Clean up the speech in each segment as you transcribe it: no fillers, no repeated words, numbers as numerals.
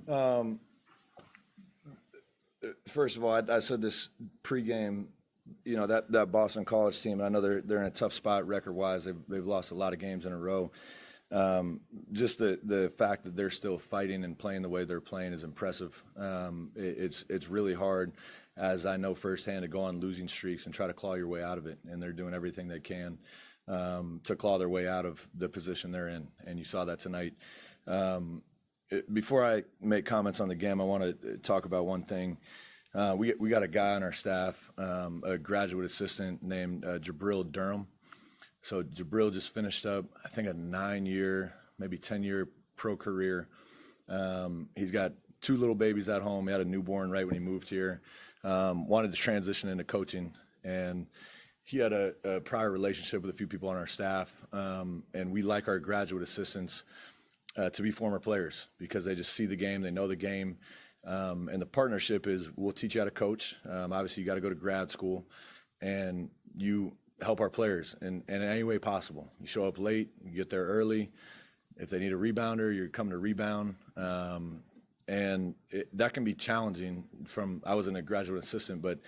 Um, First of all, I said this pregame. You know that Boston College team. I know they're in a tough spot record-wise. They've lost a lot of games in a row. Just the fact that they're still fighting and playing the way they're playing is impressive. It's really hard, as I know firsthand, to go on losing streaks and try to claw your way out of it. And they're doing everything they can to claw their way out of the position they're in. And you saw that tonight. Before I make comments on the game, I want to talk about one thing. We got a guy on our staff, a graduate assistant named Jabril Durham. So Jabril just finished up, I think, a 9-year, maybe 10-year pro career. He's got 2 little babies at home. He had a newborn right when he moved here. Wanted to transition into coaching, and he had a prior relationship with a few people on our staff. And we like our graduate assistants to be former players because they just see the game, they know the game. And the partnership is we'll teach you how to coach. Obviously, you got to go to grad school, and you help our players in any way possible. You show up late, you get there early. If they need a rebounder, you're coming to rebound. And that can be challenging I wasn't a graduate assistant, but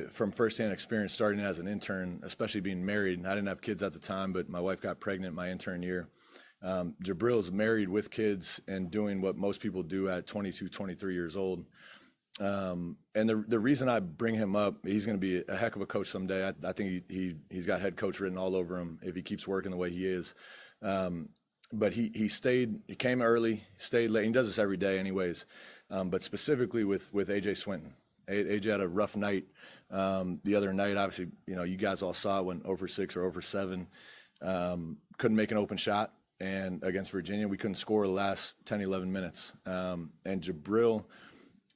from firsthand experience starting as an intern, especially being married. I didn't have kids at the time, but my wife got pregnant my intern year. Jabril's married with kids and doing what most people do at 22, 23 years old. And the reason I bring him up, he's going to be a heck of a coach someday. I think he's got head coach written all over him if he keeps working the way he is. But he came early, stayed late. He does this every day anyways. But specifically with AJ Swinton. AJ had a rough night the other night. Obviously, you guys all saw it, went 0 for 6 or 0 for 7. Couldn't make an open shot. And against Virginia, we couldn't score the last 10, 11 minutes. And Jabril,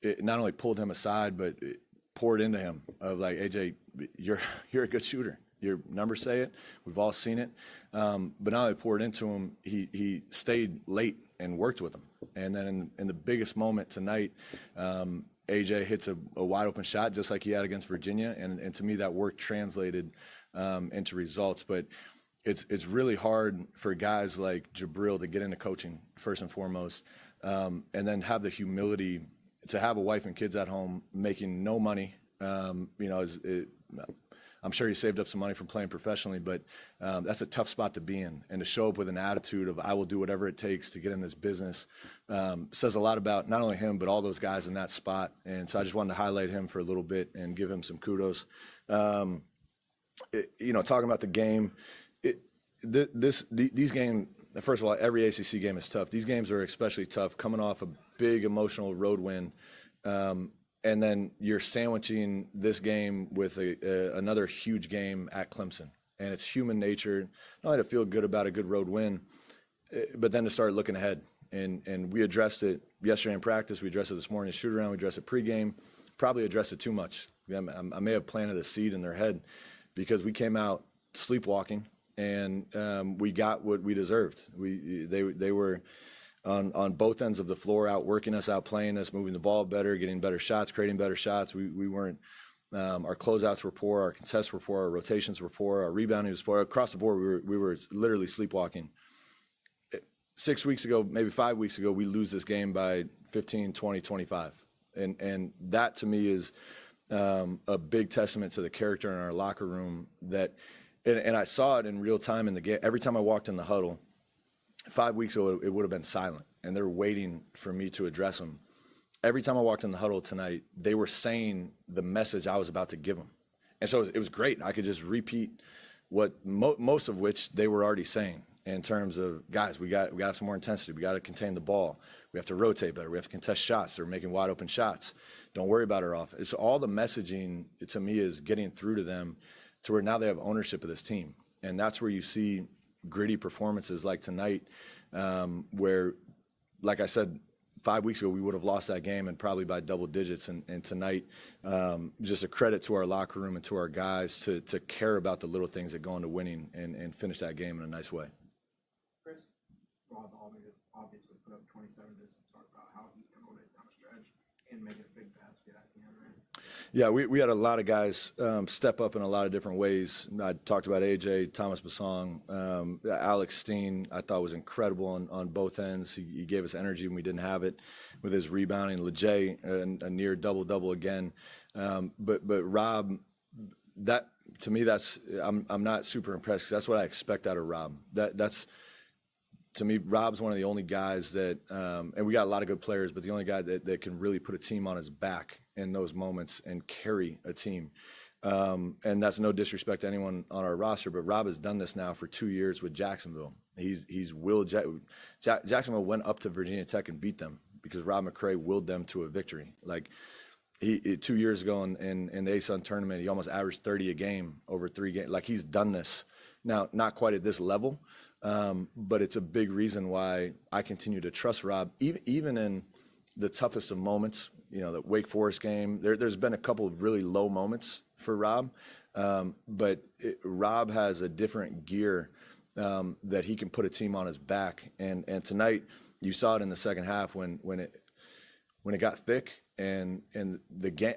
it not only pulled him aside, but it poured into him of like, AJ, you're a good shooter. Your numbers say it. We've all seen it. But not only poured into him, he stayed late and worked with him. And then in the biggest moment tonight, AJ hits a wide open shot just like he had against Virginia. And to me, that work translated into results. But it's really hard for guys like Jabril to get into coaching first and foremost, and then have the humility to have a wife and kids at home making no money. I'm sure he saved up some money from playing professionally, but that's a tough spot to be in. And to show up with an attitude of I will do whatever it takes to get in this business says a lot about not only him, but all those guys in that spot. And so I just wanted to highlight him for a little bit and give him some kudos. Talking about the game, these games, first of all, every ACC game is tough. These games are especially tough coming off a big emotional road win. And then you're sandwiching this game with another huge game at Clemson. And it's human nature, not only to feel good about a good road win, but then to start looking ahead. And we addressed it yesterday in practice. We addressed it this morning in shoot-around. We addressed it pregame. Probably addressed it too much. I may have planted a seed in their head because we came out sleepwalking, and we got what we deserved. They were on both ends of the floor, outworking us, outplaying us, moving the ball better, getting better shots, creating better shots. We weren't. Our closeouts were poor, our contests were poor, our rotations were poor, our rebounding was poor. Across the board, we were literally sleepwalking. 6 weeks ago, maybe 5 weeks ago, we lose this game by 15, 20, 25. And that to me is a big testament to the character in our locker room that. And I saw it in real time in the game. Every time I walked in the huddle, 5 weeks ago, it would have been silent, and they're waiting for me to address them. Every time I walked in the huddle tonight, they were saying the message I was about to give them. And so it was great. I could just repeat what most of which they were already saying in terms of, guys, we got to have some more intensity. We got to contain the ball. We have to rotate better. We have to contest shots. They're making wide open shots. Don't worry about our offense. It's all the messaging, to me, is getting through to them to where now they have ownership of this team. And that's where you see gritty performances like tonight, where, like I said, 5 weeks ago, we would have lost that game and probably by double digits. And tonight, just a credit to our locker room and to our guys to care about the little things that go into winning and finish that game in a nice way. Chris, Rob obviously put up 27 just to talk about how he controlled it down the stretch and making a big basket at the end, right? Yeah, we had a lot of guys step up in a lot of different ways. I talked about AJ, Thomas Basong, Alex Steen. I thought was incredible on both ends. He gave us energy when we didn't have it with his rebounding. Lejay, a near double again. But Rob, that to me, I'm not super impressed 'cause that's what I expect out of Rob. That's to me, Rob's one of the only guys that, and we got a lot of good players, but the only guy that can really put a team on his back in those moments and carry a team. And that's no disrespect to anyone on our roster, but Rob has done this now for 2 years with Jacksonville. He's willed Jacksonville went up to Virginia Tech and beat them because Rob McCray willed them to a victory. Like 2 years ago in the ASUN tournament, he almost averaged 30 a game over 3 games. Like he's done this now, not quite at this level. But it's a big reason why I continue to trust Rob, even in the toughest of moments. You know, the Wake Forest game, there's been a couple of really low moments for Rob, but Rob has a different gear that he can put a team on his back. And tonight, you saw it in the second half when it got thick, and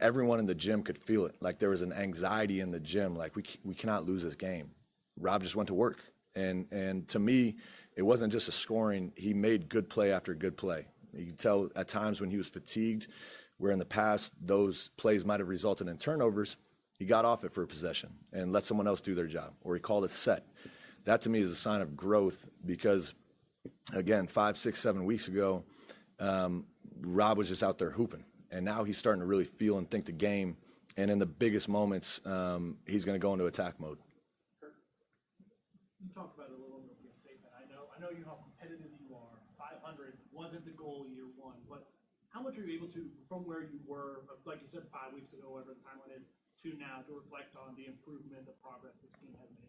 everyone in the gym could feel it. Like there was an anxiety in the gym, like we cannot lose this game. Rob just went to work. And to me, it wasn't just a scoring. He made good play after good play. You can tell at times when he was fatigued, where in the past those plays might have resulted in turnovers, he got off it for a possession and let someone else do their job, or he called a set. That to me is a sign of growth because, again, 5, 6, 7 weeks ago, Rob was just out there hooping. And now he's starting to really feel and think the game. And in the biggest moments, he's going to go into attack mode. You talked about it a little bit in your statement. I know you how competitive you are. 500 wasn't the goal year one, but how much are you able to, from where you were, like you said, 5 weeks ago, whatever the timeline is, to now to reflect on the improvement, the progress this team has made?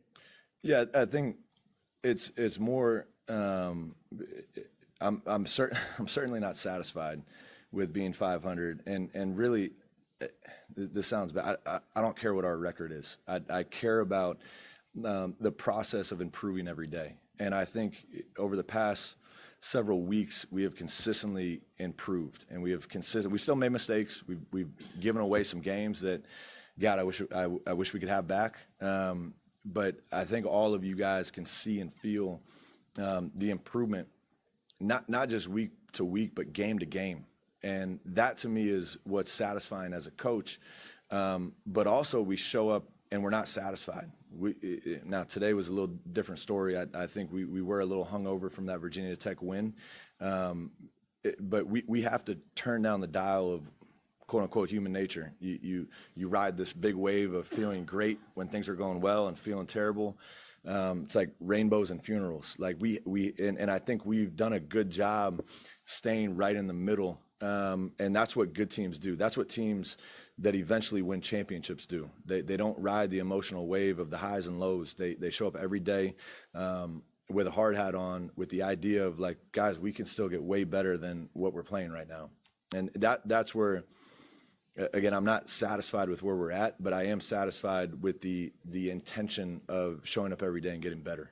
Yeah, I think it's more. I'm certainly not satisfied with being 500, and really, this sounds bad. I don't care what our record is. I care about the process of improving every day. And I think over the past several weeks, we have consistently improved, and we still made mistakes. We've given away some games that, God, I wish we could have back. But I think all of you guys can see and feel the improvement, not just week to week, but game to game. And that to me is what's satisfying as a coach. But also we show up and we're not satisfied. Now today was a little different story. I think we were a little hungover from that Virginia Tech win. But we have to turn down the dial of quote unquote human nature. You ride this big wave of feeling great when things are going well and feeling terrible. It's like rainbows and funerals. Like and I think we've done a good job staying right in the middle. And that's what good teams do. That's what teams that eventually win championships do. They don't ride the emotional wave of the highs and lows. They show up every day with a hard hat on, with the idea of like, guys, we can still get way better than what we're playing right now. And that's where, again, I'm not satisfied with where we're at, but I am satisfied with the intention of showing up every day and getting better.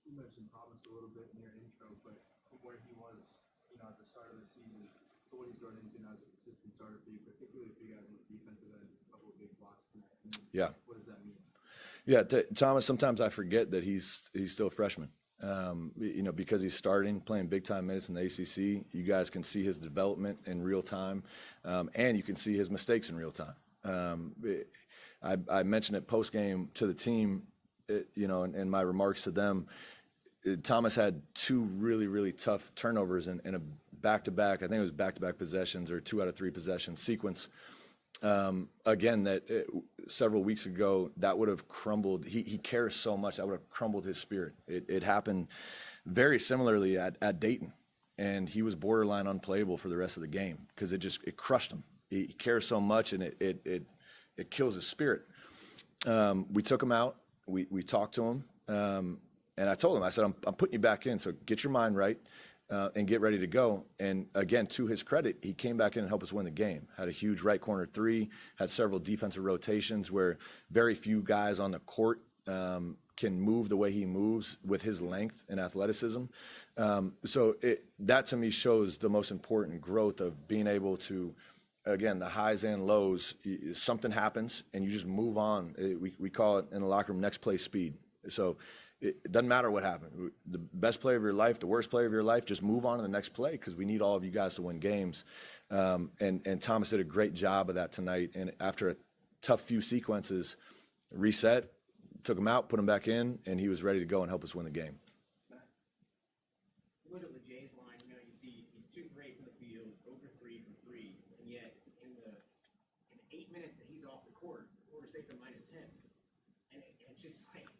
You mentioned Thomas a little bit in your intro, but from where he was, at the start of the season, to what he's grown into now as a consistent starter for you, particularly for you guys on the defensive end, a couple of big blocks tonight. Yeah. What does that mean? Yeah, Thomas, sometimes I forget that he's still a freshman. Because he's starting, playing big-time minutes in the ACC, you guys can see his development in real time, and you can see his mistakes in real time. I mentioned it post-game to the team, in my remarks to them. Thomas had 2 really, really tough turnovers in a back-to-back, I think it was back-to-back possessions or 2 out of 3 possession sequence. Again, several weeks ago, that would have crumbled. He cares so much, that would have crumbled his spirit. It happened very similarly at Dayton, and he was borderline unplayable for the rest of the game because it crushed him. He cares so much, and it kills his spirit. We took him out. We talked to him, and I told him, I said, I'm putting you back in, so get your mind right. And get ready to go. And again, to his credit, he came back in and helped us win the game. Had a huge right corner 3, had several defensive rotations where very few guys on the court can move the way he moves with his length and athleticism. So that to me shows the most important growth of being able to again, the highs and lows, something happens and you just move on. We call it in the locker room, next play speed. So it doesn't matter what happened. The best play of your life, the worst play of your life, just move on to the next play because we need all of you guys to win games. And Thomas did a great job of that tonight. And after a tough few sequences, reset, took him out, put him back in, and he was ready to go and help us win the game. Look at the Jays line, you see he's too great from the field, over 3 from 3, and yet in the 8 minutes that he's off the court, Florida State's a -10. And it's just like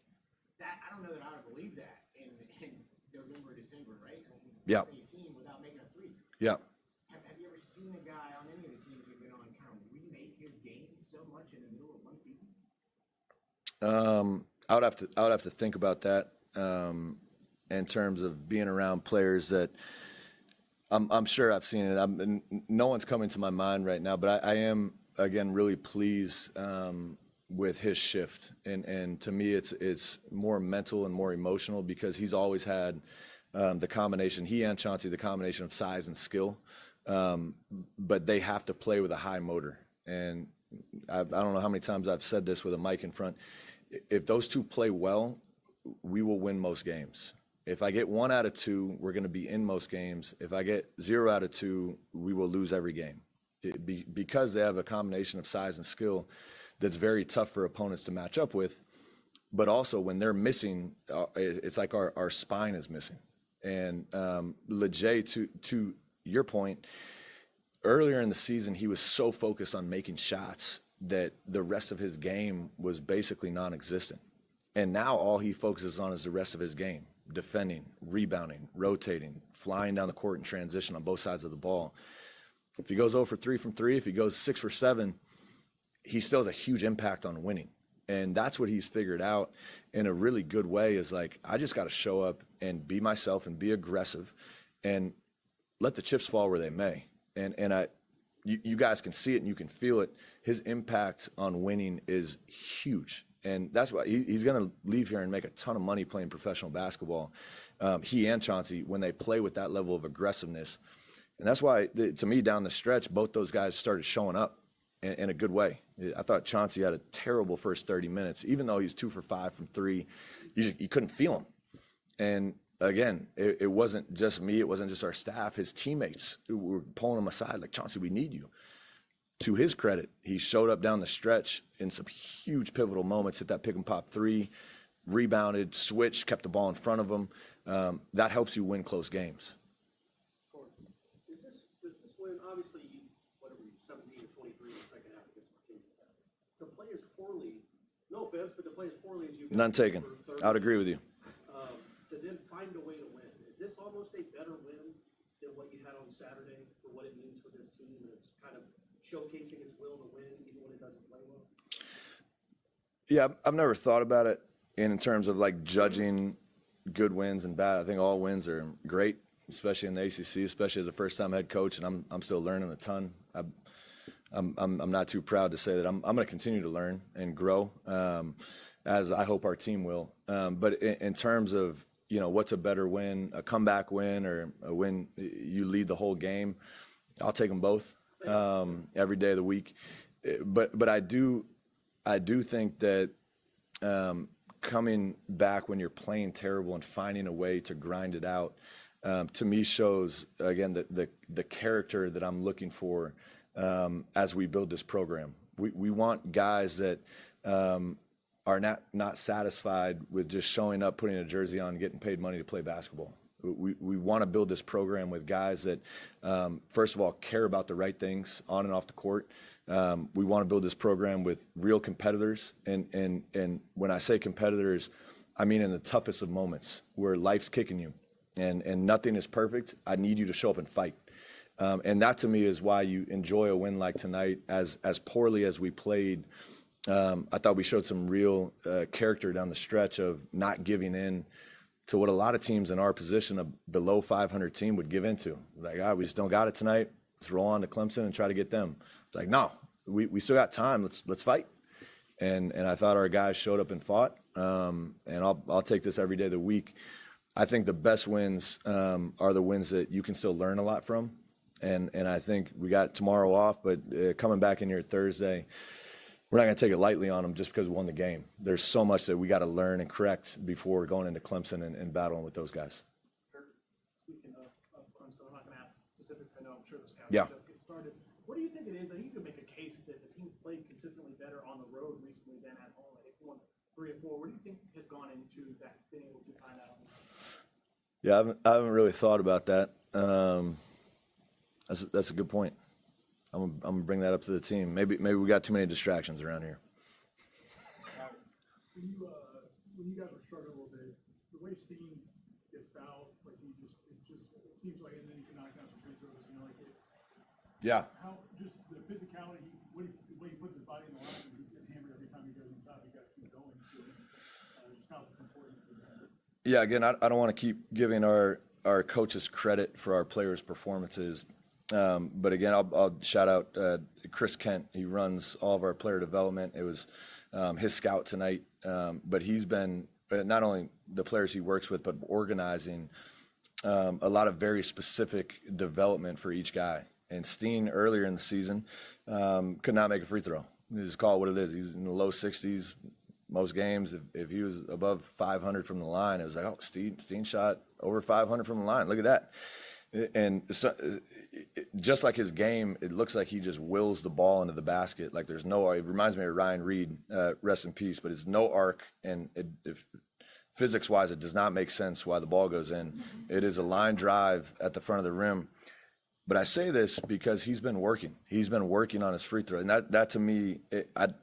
that. I don't know that I would believe that in November, December, right? Yeah. A team without making a 3. Yeah. Have you ever seen a guy on any of the teams you've been on kind of remake his game so much in the middle of one season? I would have to think about that. In terms of being around players that I'm sure I've seen it. No one's coming to my mind right now, but I am again really pleased with his shift, and to me it's more mental and more emotional because he's always had the combination, he and Chauncey, the combination of size and skill, but they have to play with a high motor. And I don't know how many times I've said this with a mic in front. If those two play well, we will win most games. If I get 1 out of 2, we're going to be in most games. If I get 0 out of 2, we will lose every game. Because they have a combination of size and skill that's very tough for opponents to match up with. But also when they're missing, it's like our spine is missing. And Lejay, to your point, earlier in the season, he was so focused on making shots that the rest of his game was basically non-existent. And now all he focuses on is the rest of his game. Defending, rebounding, rotating, flying down the court in transition on both sides of the ball. If he goes 0 for 3 from 3, if he goes 6 for 7, he still has a huge impact on winning. And that's what he's figured out in a really good way is like, I just got to show up and be myself and be aggressive and let the chips fall where they may. And you guys can see it and you can feel it. His impact on winning is huge. And that's why he's going to leave here and make a ton of money playing professional basketball. He and Chauncey, when they play with that level of aggressiveness. And that's why, to me, down the stretch, both those guys started showing up in a good way. I thought Chauncey had a terrible first 30 minutes. Even though he's 2 for 5 from 3, you couldn't feel him. And again, it wasn't just me. It wasn't just our staff. His teammates who were pulling him aside like, Chauncey, we need you. To his credit, he showed up down the stretch in some huge pivotal moments, hit that pick and pop 3, rebounded, switched, kept the ball in front of him. That helps you win close games. Does this win, obviously, 17 to 23 in the second half against Marquette. To play as poorly, no offense, but to play as poorly as you None taken. I would agree with you. To then find a way to win. Is this almost a better win than what you had on Saturday for what it means for this team? And it's kind of showcasing its will to win even when it doesn't play well? Yeah, I've never thought about it in terms of like judging good wins and bad. I think all wins are great, especially in the ACC, especially as a first-time head coach, and I'm still learning a ton. I'm not too proud to say that I'm going to continue to learn and grow, as I hope our team will. But in terms of what's a better win, a comeback win or a win you lead the whole game, I'll take them both every day of the week. But I do think that coming back when you're playing terrible and finding a way to grind it out, to me shows, again, the character that I'm looking for as we build this program. We want guys that are not satisfied with just showing up, putting a jersey on, and getting paid money to play basketball. We want to build this program with guys that, first of all, care about the right things on and off the court. We want to build this program with real competitors. And when I say competitors, I mean in the toughest of moments where life's kicking you and nothing is perfect. I need you to show up and fight. And that to me is why you enjoy a win like tonight. As poorly as we played, I thought we showed some real character down the stretch of not giving in to what a lot of teams in our position, a below 500 team, would give into. Like, we just don't got it tonight. Let's roll on to Clemson and try to get them. Like, no, we still got time. Let's fight. And I thought our guys showed up and fought. And I'll take this every day of the week. I think the best wins are the wins that you can still learn a lot from. And I think we got tomorrow off, but coming back in here Thursday, we're not going to take it lightly on them just because we won the game. There's so much that we got to learn and correct before going into Clemson and battling with those guys. Speaking of Clemson, I'm not going to ask specifics. I know I'm sure this guy Yeah. just get started. What do you think it is? I think you could make a case that the team's played consistently better on the road recently than at home. I think won 3 or 4. What do you think has gone into that, being able to find out? Yeah, I haven't really thought about that. That's a good point. I'm gonna bring that up to the team. Maybe we got too many distractions around here. When you guys were struggling a little bit, the way Steen gets fouled, like it seems like, and then you can knock down some free throws, like it. Yeah. How just the physicality, the way he puts his body in the line, and he's getting hammered every time he goes inside. You got to keep going. So, just how important is that? Yeah. Again, I don't want to keep giving our coaches credit for our players' performances. But again, I'll shout out Chris Kent. He runs all of our player development. It was his scout tonight. But he's been not only the players he works with, but organizing a lot of very specific development for each guy. And Steen, earlier in the season, could not make a free throw. You just call it what it is. He's in the low 60s most games. If he was above 500 from the line, it was like, oh, Steen shot over 500 from the line. Look at that. And so, just like his game, it looks like he just wills the ball into the basket. Like there's no, it reminds me of Ryan Reed, rest in peace, but it's no arc. And physics-wise, it does not make sense why the ball goes in. It is a line drive at the front of the rim. But I say this because he's been working. He's been working on his free throw. And that to me,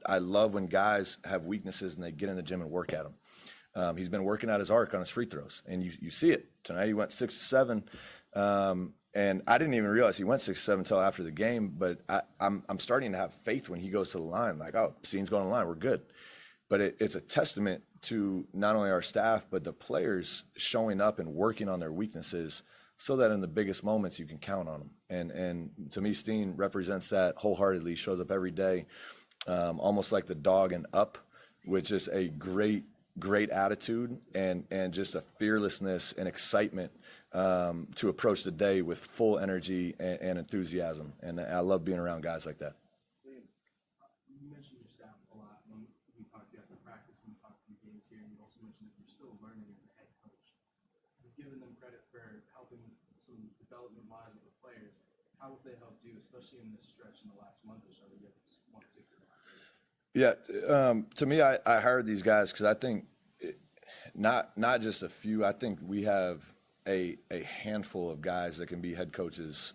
I love when guys have weaknesses and they get in the gym and work at them. He's been working out his arc on his free throws. And you see it. Tonight he went 6-7. And I didn't even realize he went 6-7 until after the game. But I'm starting to have faith when he goes to the line. Like, oh, Steen's going to the line. We're good. But it's a testament to not only our staff, but the players showing up and working on their weaknesses so that in the biggest moments you can count on them. And to me, Steen represents that wholeheartedly. He shows up every day, almost like the dog and up, with just a great attitude and just a fearlessness and excitement to approach the day with full energy and enthusiasm. And I love being around guys like that. You mentioned your staff a lot when we talked to you after practice, when we talked to you games here, and you also mentioned that you're still learning as a head coach. You've given them credit for helping some development-wise with the players. How have they helped you, especially in this stretch in the last month or so that you have won 6 of the last 8? Yeah, to me, I hired these guys because I think not just a few. I think we have a handful of guys that can be head coaches.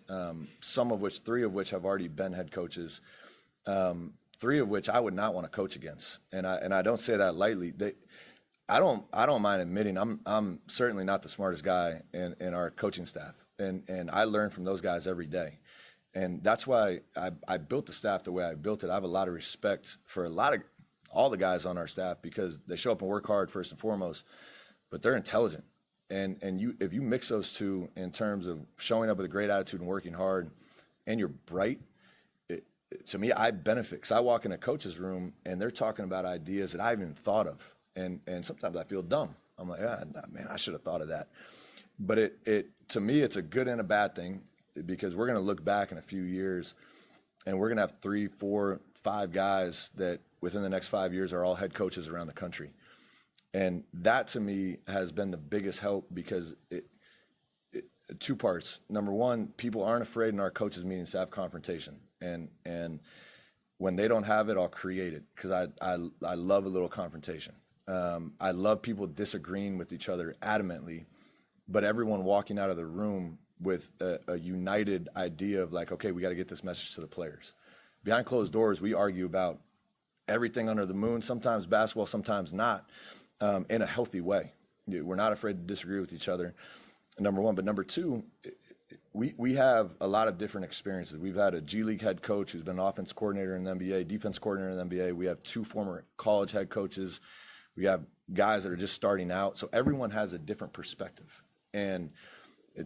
Some of which, 3 of which have already been head coaches. 3 of which I would not want to coach against, and I don't say that lightly. I don't mind admitting I'm certainly not the smartest guy in our coaching staff, and I learn from those guys every day. And that's why I built the staff the way I built it. I have a lot of respect for all the guys on our staff because they show up and work hard first and foremost, but they're intelligent. And if you mix those two in terms of showing up with a great attitude and working hard, and you're bright, to me, I benefit because I walk in a coach's room and they're talking about ideas that I haven't even thought of. And sometimes I feel dumb. I'm like, man, I should have thought of that. But to me, it's a good and a bad thing because we're going to look back in a few years and we're going to have 3, 4, 5 guys that within the next 5 years are all head coaches around the country. And that to me has been the biggest help because 2 parts. Number one, people aren't afraid in our coaches meetings to have confrontation. And when they don't have it, I'll create it because I love a little confrontation. I love people disagreeing with each other adamantly, but everyone walking out of the room with a united idea of like, okay, we got to get this message to the players. Behind closed doors, we argue about everything under the moon, sometimes basketball, sometimes not, in a healthy way. We're not afraid to disagree with each other, number one. But number two, we have a lot of different experiences. We've had a G League head coach who's been an offense coordinator in the NBA, defense coordinator in the NBA. We have 2 former college head coaches. We have guys that are just starting out. So everyone has a different perspective. And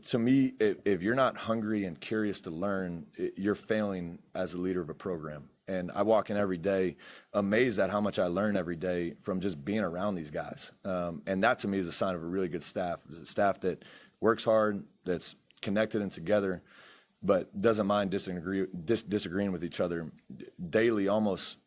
to me, if you're not hungry and curious to learn, you're failing as a leader of a program. And I walk in every day amazed at how much I learn every day from just being around these guys. And that to me is a sign of a really good staff. It's a staff that works hard, that's connected and together. but doesn't mind disagreeing with each other daily, almost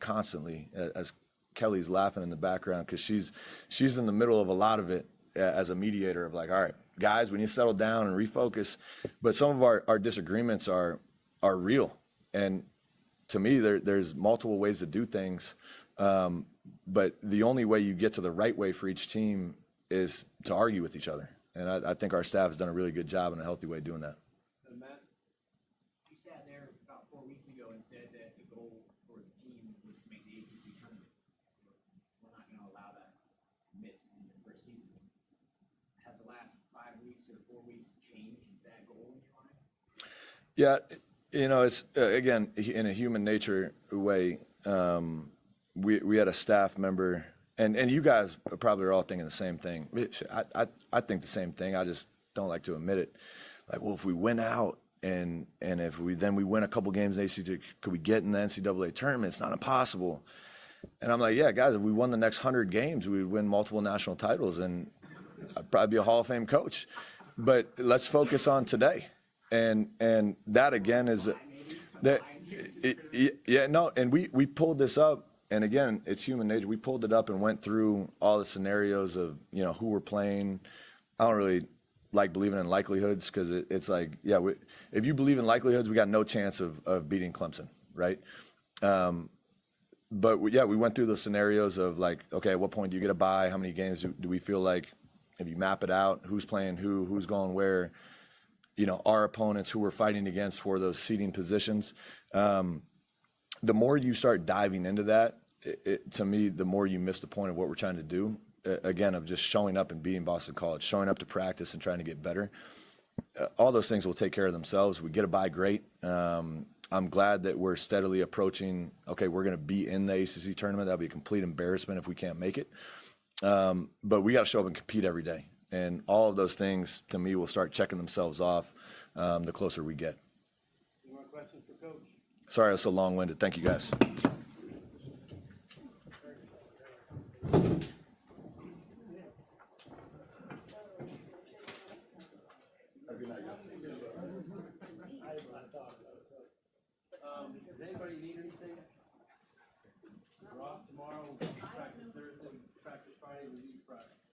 constantly. As Kelly's laughing in the background because she's in the middle of a lot of it as a mediator of like, all right, guys, we need to settle down and refocus. But some of our disagreements are real, and to me, there's multiple ways to do things. But the only way you get to the right way for each team is to argue with each other. And I think our staff has done a really good job in a healthy way doing that. Matt? You sat there about 4 weeks ago and said that the goal for the team was to make the ACC tournament. We're not going to allow that miss in the first season. Has the last 5 weeks or 4 weeks changed that goal in your mind? Yeah, it's again in a human nature way. We had a staff member, and you guys probably are all thinking the same thing. I think the same thing. I just don't like to admit it. Like, well, if we win out and if we win a couple games in ACC, could we get in the NCAA tournament? It's not impossible. And I'm like, yeah, guys, if we won the next 100 games, we would win multiple national titles, and I'd probably be a Hall of Fame coach. But let's focus on today. And that again is that and we pulled this up, and again, it's human nature. We pulled it up and went through all the scenarios of who we're playing. I don't really like believing in likelihoods because it's like, yeah, if you believe in likelihoods, we got no chance of beating Clemson, right? But we went through the scenarios of like, okay, at what point do you get a bye? How many games do we feel like, if you map it out, who's playing who's going where? Our opponents who we're fighting against for those seeding positions. The more you start diving into that, to me, the more you miss the point of what we're trying to do. Again, of just showing up and beating Boston College, showing up to practice and trying to get better. All those things will take care of themselves. We get a bye, great. I'm glad that we're steadily approaching, okay, we're going to be in the ACC tournament. That'll be a complete embarrassment if we can't make it. But we got to show up and compete every day. And all of those things, to me, will start checking themselves off the closer we get. Any more questions for Coach? Sorry I was so long-winded. Thank you, guys. I have a lot of thought.